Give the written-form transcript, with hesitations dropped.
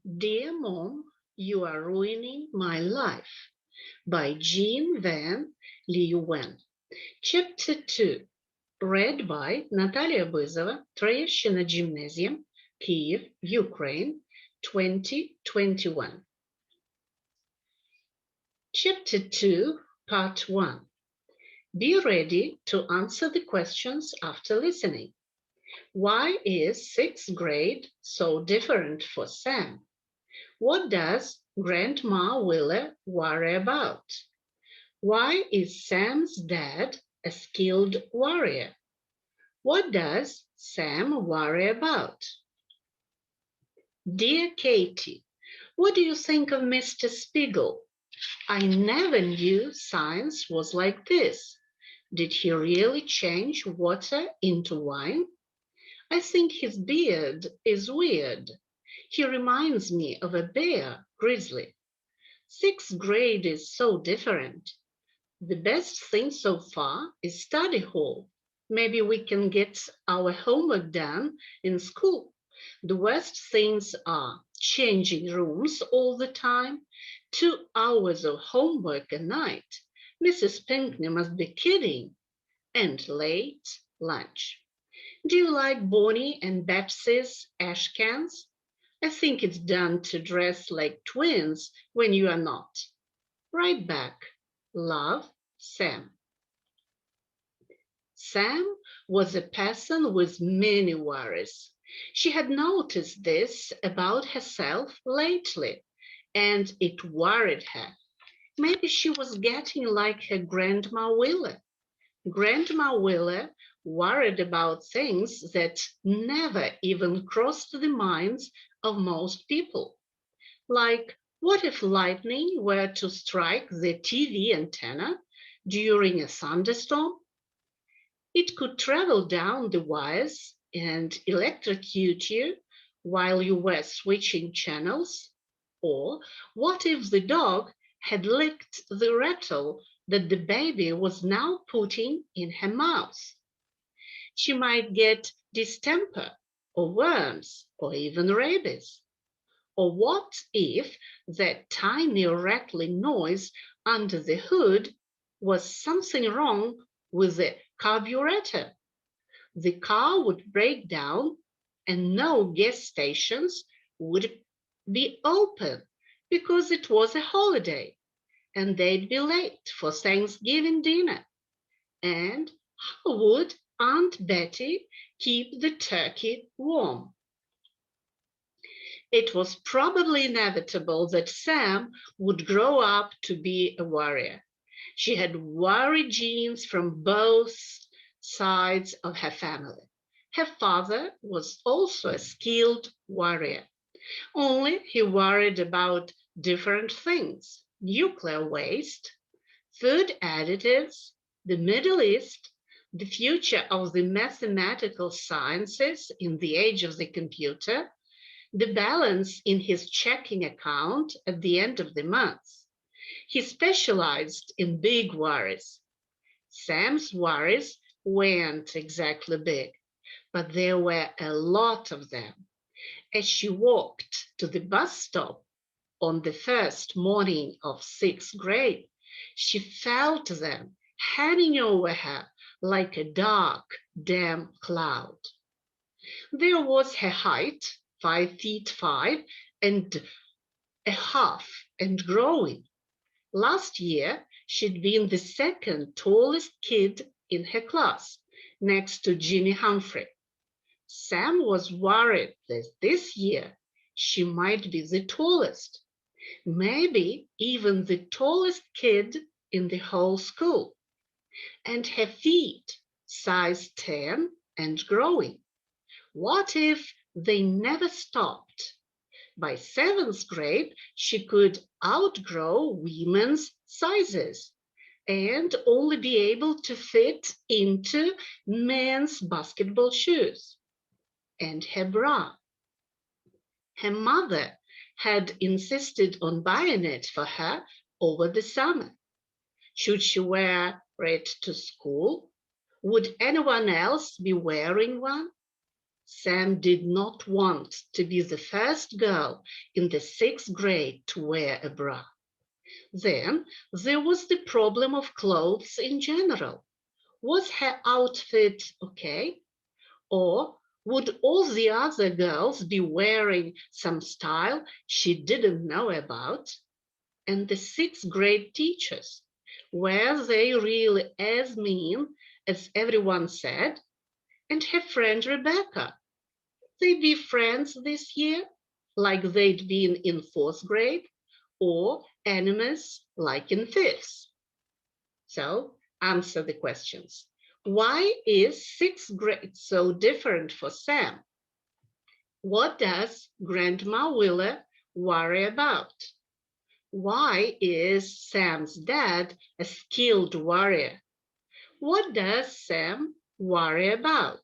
Dear Mom, You Are Ruining My Life by Jean Van Leewen. Chapter 2. Read by Н.Бизова, Троєщина Gymnasium, Kyiv, Ukraine, 2021. Chapter 2, Part 1. Be ready to answer the questions after listening. Why is 6th grade so different for Sam? What does Grandma Willa worry about? Why is Sam's dad a skilled warrior? What does Sam worry about? Dear Katie, what do you think of Mr. Spiegel? I never knew science was like this. Did he really change water into wine? I think his beard is weird. He reminds me of a bear, Grizzly. 6th grade is so different. The best thing so far is study hall. Maybe we can get our homework done in school. The worst things are changing rooms all the time, 2 hours of homework a night. Mrs. Pinkney must be kidding. And late lunch. Do you like Bonnie and Betsy's ash cans? I think it's done to dress like twins when you are not. Right back. Love, Sam. Sam was a person with many worries. She had noticed this about herself lately, and it worried her. Maybe she was getting like her Grandma Willa. Grandma Willa worried about things that never even crossed the minds of most people. Like, what if lightning were to strike the TV antenna during a thunderstorm? It could travel down the wires and electrocute you while you were switching channels. Or what if the dog had licked the rattle that the baby was now putting in her mouth? She might get distemper or worms or even rabies. Or what if that tiny rattling noise under the hood was something wrong with the carburetor? The car would break down and no gas stations would be open because it was a holiday and they'd be late for Thanksgiving dinner. And how would Aunt Betty keep the turkey warm? It was probably inevitable that Sam would grow up to be a warrior. She had worry genes from both sides of her family. Her father was also a skilled warrior, only he worried about different things: nuclear waste, food additives, the Middle East, the future of the mathematical sciences in the age of the computer, the balance in his checking account at the end of the month. He specialized in big worries. Sam's worries weren't exactly big, but there were a lot of them. As she walked to the bus stop on the first morning of 6th grade, she felt them hanging over her like a dark, damp cloud. There was her height, 5'5" and a half and growing. Last year, she'd been the second tallest kid in her class, next to Jimmy Humphrey. Sam was worried that this year she might be the tallest, maybe even the tallest kid in the whole school. And her feet, size 10 and growing. What if they never stopped? By 7th grade, she could outgrow women's sizes and only be able to fit into men's basketball shoes. And her bra. Her mother had insisted on buying it for her over the summer. Should she wear it to school? Would anyone else be wearing one? Sam did not want to be the first girl in the 6th grade to wear a bra. Then there was the problem of clothes in general. Was her outfit okay? Or would all the other girls be wearing some style she didn't know about? And the 6th grade teachers, were they really as mean as everyone said? And her friend Rebecca, they be friends this year like they'd been in 4th grade, or enemies like in 5th? So answer the questions. Why is 6th grade so different for Sam? What does Grandma Willa worry about? Why is Sam's dad a skilled warrior? What does Sam worry about?